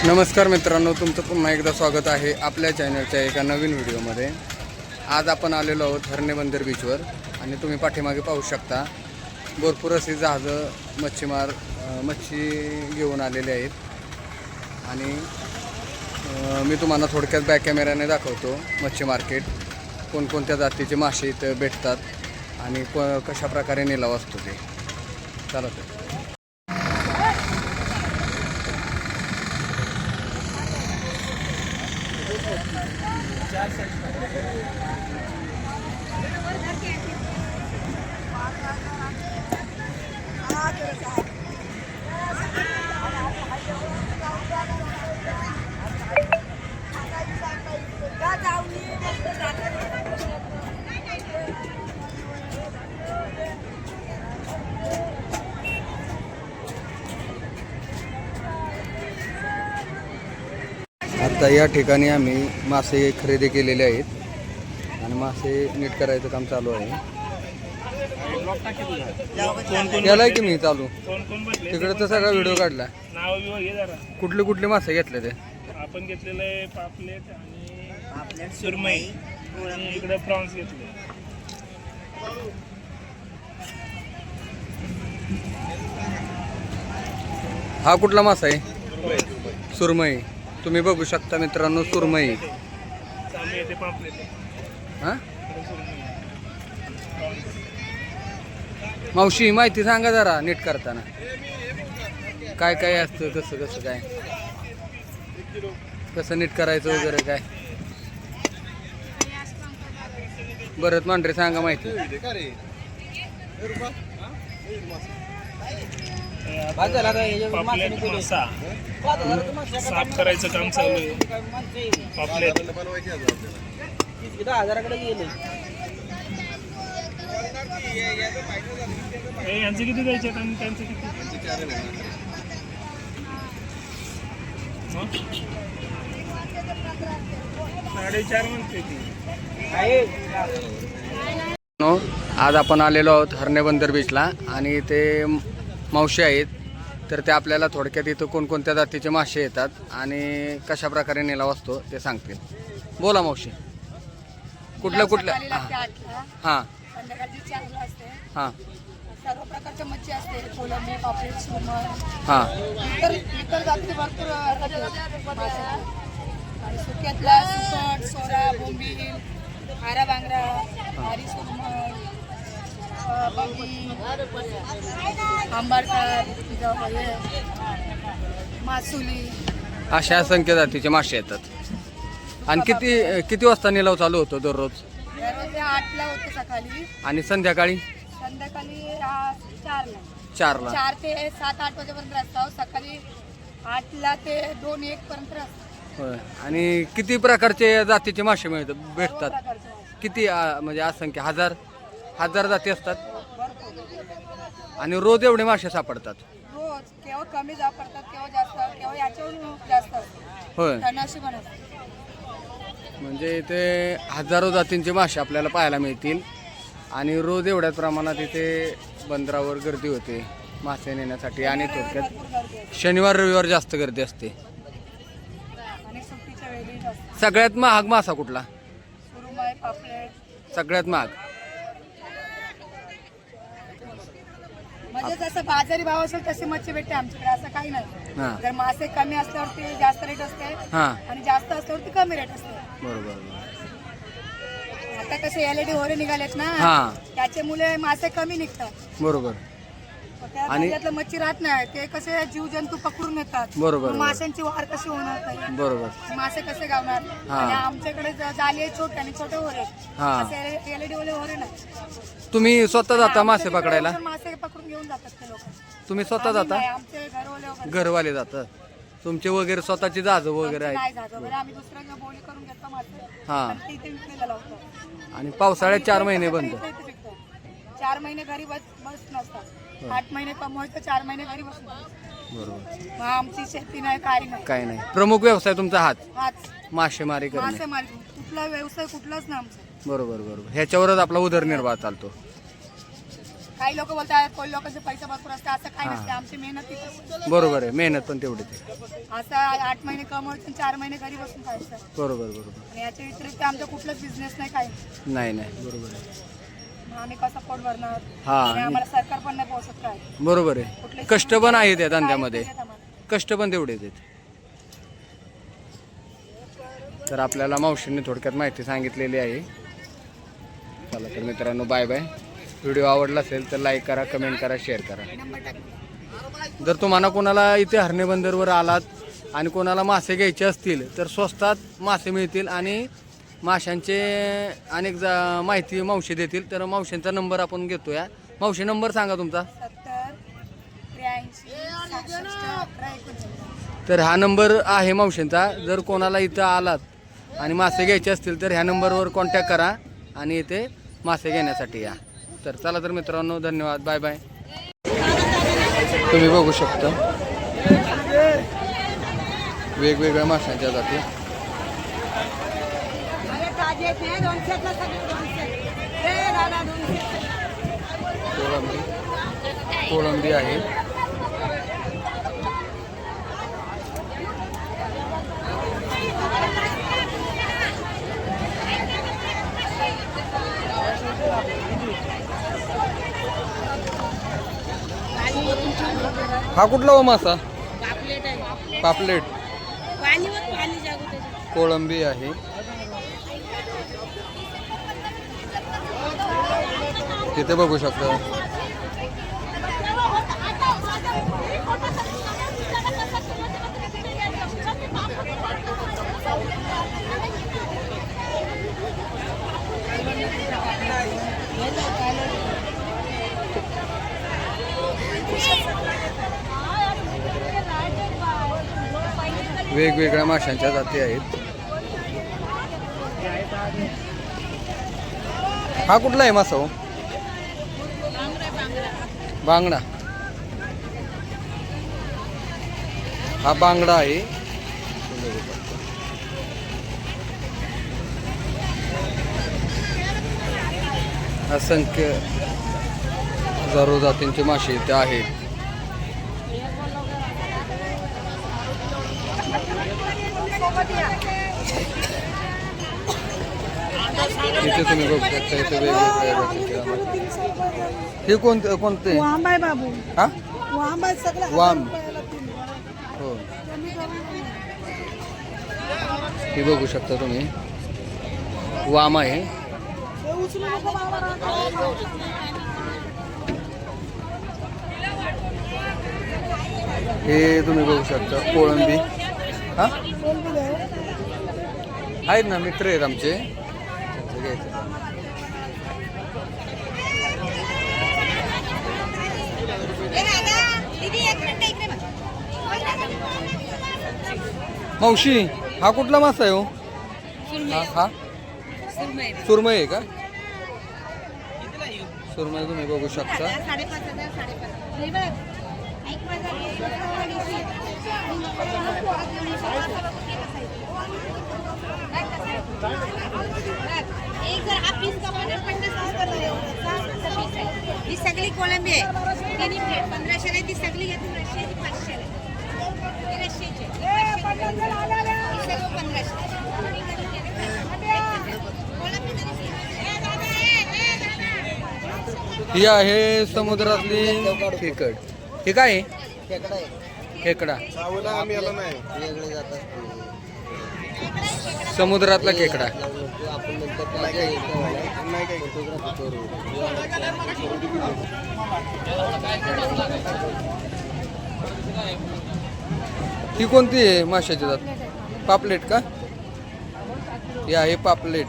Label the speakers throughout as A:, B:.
A: नमस्कार मित्रांनो, तुमचं पुन्हा एकदा स्वागत आहे आपल्या चॅनलच्या एका नवीन व्हिडिओमध्ये। आज आपण आलेलो आहोत हरणे बंदर बीचवर आणि तुम्ही पाठीमागे पाहू शकता भरपूर अशी जहाजं मच्छी घेऊन आलेले आहेत। आणि मी तुम्हाला थोडक्यात बॅक कॅमेऱ्याने दाखवतो मच्छी मार्केट, कोणकोणत्या जातीचे मासे इथं भेटतात आणि कशा प्रकारे निलाव असतो ते। चला तर आता या ठिकाणी आम्ही मासे खरेदी केलेले आहेत आणि मासे नीट करायचं काम चालू आहे। केलाय की मी चालू तिकडे तर सगळा व्हिडिओ काढला। कुठले कुठले मासे घेतले ते
B: आपण घेतलेले पापलेट आणि सुरमई आणि इकडे प्रॉन्स घेतले।
A: हा कुठला मासा आहे? सुरमई। तुम्ही बघू शकता मित्रांनो, सुरमई। हां मावशी माहिती सांगा जरा नीट करताना, काय काय असतं, कसं कसं काय, कसं नीट करायचं वगैरे काय। बरं मांढरे सांगा माहिती।
B: पापलेट मासा साफ करायचं काम चालू आहे। पापलेट यांचे किती द्यायचे आणि त्यांचे किती? 4.5 म्हणते ती।
A: आज आपण आलेलो आहोत हरणे बंदर बीचला आणि ते मावशी आहेत, तर ते आपल्याला थोडक्यात इथं कोणकोणत्या जातीचे मासे येतात आणि कशा प्रकारे निलाव असतो ते सांगतील। बोला मावशी, कुठल्या कुठल्या? हां हां
C: सर्व प्रकारच्या मच्छी असते, कोलंबी, पापलेट, सुरमई,
A: हां
C: इतर जाती भरपूर आणि सुक्यातला सुकट, सोरा, बोंबील, खारा बांगडा, खारी सुरमई, बगी, आंबारकार, मासुली,
A: अशा असंख्य जातीचे मासे येतात। आणि किती किती वाजता निलाव चालू होतो दररोज?
C: दररोज 8ला होते सकाळी
A: आणि संध्याकाळी?
C: संध्याकाळी 4ला
A: 4ला
C: 4 ते 7-8 वाजेपर्यंत असतो। सकाळी 8ला ते 2-1 पर्यंत असतो।
A: होय। आणि किती प्रकारचे जातीचे मासे भेटतात?
C: प्रकारचे मासे.
A: किती म्हणजे असंख्य हजार जाती असतात
C: भरपूर
A: आणि रोज एवढे मासे सापडतात?
C: रोज केव्हा कमी पडतात, केव्हा जास्त, केव्हा याच्यावरून जास्त असतात।
A: होय।
C: तणाशी पण असतात।
A: म्हणजे इथे हजारो जातींचे मासे आपल्याला पाहायला मिळतील आणि रोज एवढ्या प्रमाणात इथे बंदरावर गर्दी होते मासे नेण्यासाठी। आणि थोडक्यात
C: भरपूर गर्दी असते
A: शनिवार रविवार जास्त गर्दी असते।
C: आणि सुट्टीच्या वेळी जास्त।
A: सगळ्यात महाग मासा कुठला?
C: सुरमई, पापलेट।
A: सगळ्यात महाग
C: म्हणजे जसं बाजारी भाव असेल तशी मच्छी भेटते आमच्याकडे, असं काही
A: हां.
C: नाही। जर मासे कमी असल्यावरती जास्त रेट असते
A: हां
C: आणि जास्त असल्यावरती कमी रेट असते।
A: बरोबर।
C: आता कसे LED होरे निघालेत ना,
A: हां
C: त्याच्यामुळे मासे कमी निघतात।
A: बरोबर।
C: आणि त्यातलं मच्छी राहत नाही, ते कसे जीव जंतू पकडून येतात।
A: बरोबर.
C: मग माशांची वाढ कशी होणार नाही,
A: बरोबर।
C: मासे कसे गावणार?
A: हां.
C: आणि आमच्याकडे जाली आहे छोटे आणि छोटे होरे,
A: हां.
C: असे LED वाले होरे नाही।
A: तुम्ही स्वतः जाता मासे
C: आमच्या
A: पकडायला?
C: तिकडे मासे पकडून घेऊन जातात ते लोक।
A: तुम्ही स्वतः जाता?
C: आमचे घरवाले वगैरे
A: घरवाले जातात तुमचे वगैरे स्वतःची जहाज वगैरे आहेत?
C: नाही जात वगैरे, आम्ही दुसऱ्यांना बोली करून घेतो मासे
A: हां.
C: आणि ते इथे विक्रीला लावतो।
A: आणि पावसाळ्यात 4 महिने बंद?
C: 4 महिने घरी बस नसतात। 8 महिने कमवायचं, 4 महिने घरी बसतो।
A: बरोबर।
C: मग आमची शेती नाही, काही नाही,
A: काय नाही। प्रमुख व्यवसाय तुमचा हाच
C: हाच
A: मासेमारी करणे?
C: मासेमारी, कुठला व्यवसाय कुठलाच नाही आमचा।
A: बरोबर बरोबर। ह्याच्यावरच आपला उदरनिर्वाह चालतो।
C: काही लोक बोलतात कोण लोकांचे पैसे भरपूर असतात, असं काही नसते. आमची मेहनत तिथे
A: बरोबर आहे, मेहनत पण तेवढीच आहे.
C: असं 8 महिने कमवायचं 4 महिने घरी बसून खायचं.
A: बरोबर बरोबर.
C: आणि याच्या व्यतिरिक्त आमचा कुठलाच बिझनेस नाही काही.
A: नाही नाही बरोबर आहे.
C: मग आम्ही कसं पोट भरणार?
A: हा.
C: आणि आम्हाला सरकार पण नाही पोहोचत काय.
A: बरोबर आहे.
C: कुठलेच
A: कष्ट पण आहेत या धंद्यामध्ये,
C: काहीच नाही आम्हाला.
A: कष्ट पण तेवढेच आहेत. तर आपल्याला मावशींनी थोडक्यात माहिती सांगितलेली आहे. चला तर मित्रांनो, बाय बाय. व्हिडिओ आवडला असेल तर लाईक करा, कमेंट करा, शेअर करा. जर तुम्हाला कोणाला इथे हरणे बंदरवर आलात आणि कोणाला मासे घ्यायचे असतील तर स्वस्तात मासे मिळतील आणि माशांचे अनेक माहिती मावशी देतील. तर मावशींचा नंबर आपण घेतो. या मावशी नंबर सांगा तुमचा.
C: 70 83 66 18 39.
A: तर हा नंबर आहे मावशींचा. जर कोणाला इथं आलात आणि मासे घ्यायचे असतील तर ह्या नंबरवर कॉन्टॅक्ट करा आणि इथे मासे घेण्यासाठी या. तर चला तर मित्रांनो, धन्यवाद, बाय बाय. तुम्ही बघू शकता वेगवेगळ्या माशांच्या जाती. कोळंबी आहे. हा कुठला हो मासा? पापलेट. कोळंबी आहे. तिथे बघू शकता. वेगवेगळ्या माशांच्या जाती आहेत. हा कुठला आहे मासा हो? बांगडा. हा बांगडा आहे. असंख्य हजारो जातींचे मासे इथे आहेत. इथे तुम्ही बघू शकता, इथे वेगवेगळ्या हे कोणते
C: वाम आहे बाबू.
A: हा
C: वाम आहे सगळं.
A: वाम. हो, हे बघू शकता तुम्ही, वाम आहे. हे तुम्ही बघू शकता कोळंबी. हा आहेत ना, मित्र आहेत आमचे. मावशी हा कुठला मासा आहे हो? हा सुरमई आहे का? सुरमई तुम्ही बघू शकता.
D: ही सगळी कोळंबी आहे. तिन्ही प्लेट 1500 ला. ती सगळी घेतली 500 ची 500 ला. ती 500 ची. ही सर्व 1500.
A: ही आहे समुद्रातली खेकड. हे काय आहे? खेकडा. समुद्रातला खेकडा. ही कोणती आहे माशाची जात? पापलेट का? ही आहे पापलेट.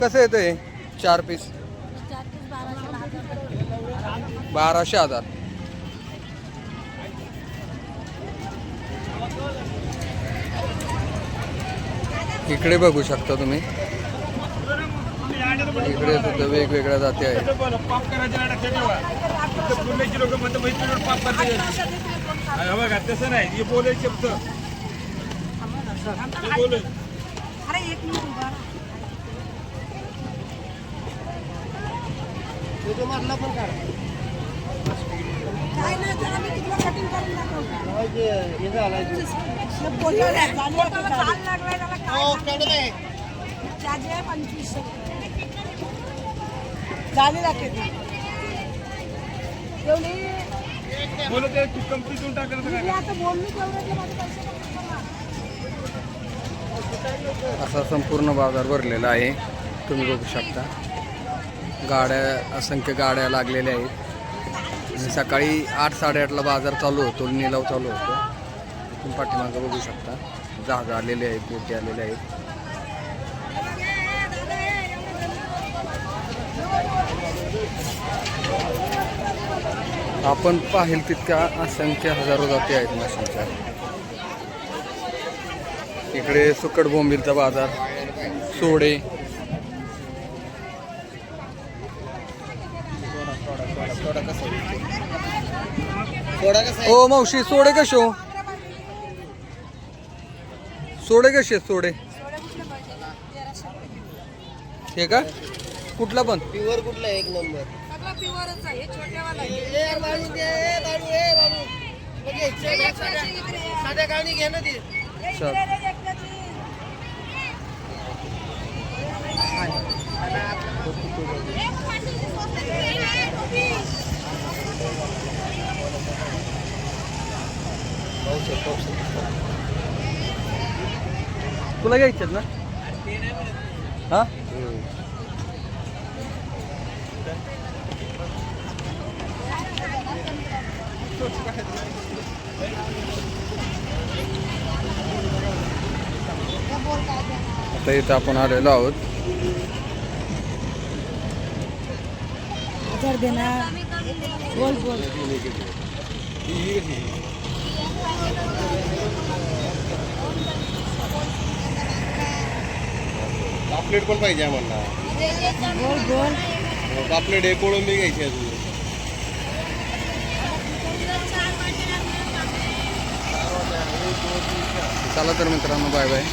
A: कसं येतं हे? 4 पीस 12,000. इकडे बघू शकता तुम्ही, इकडे सुद्धा वेगवेगळ्या जाती आहेत.
B: तसं नाही बोलायचे.
C: अरे एक मिनिट उभा राहा. काय नाही तर आम्ही तुला कटिंग करून दाखवतो. चार्ज आहे 2500 झाली लागते ती. एवढी
B: बोलत आहे तू कंप्लीट करून टाकलं तर
C: मी आता बोललो तेवढं माझे पैसे
A: असा संपूर्ण बाजार भरलेला आहे. तुम्ही बघू शकता गाड्या, असंख्य गाड्या लागलेल्या आहेत. आणि सकाळी 8-8:30ला बाजार चालू होतो, निलाव चालू होतो. तुम्ही पाठीमागं बघू शकता जहाज आलेले आहेत, बोटी आलेले आहेत. आपण पाहिल तितक्या असंख्य हजारो जाती आहेत माशांच्या. इकडे सुकट बोंबिलचा बाजार, सोडे, ओ मावशी सोडे कसे हो? सोडे कसे आहेत सोडे? हे का कुठला पण
E: प्युअर कुठला एक नंबर
C: सगळं प्युअरच आहे. छोट्यावाला
E: साध्या गाणी घे ना ती.
A: तुला घ्यायच्यात ना? हा आता इथं आपण आलेलो आहोत.
C: हजार देणार. बोल बोल.
E: पापलेट पण पाहिजे आम्हाला.
C: बोल बोल.
E: पापलेट एक कोळंबी घ्यायची आहे तुझी.
A: चला तर मित्रांनो, बाय बाय.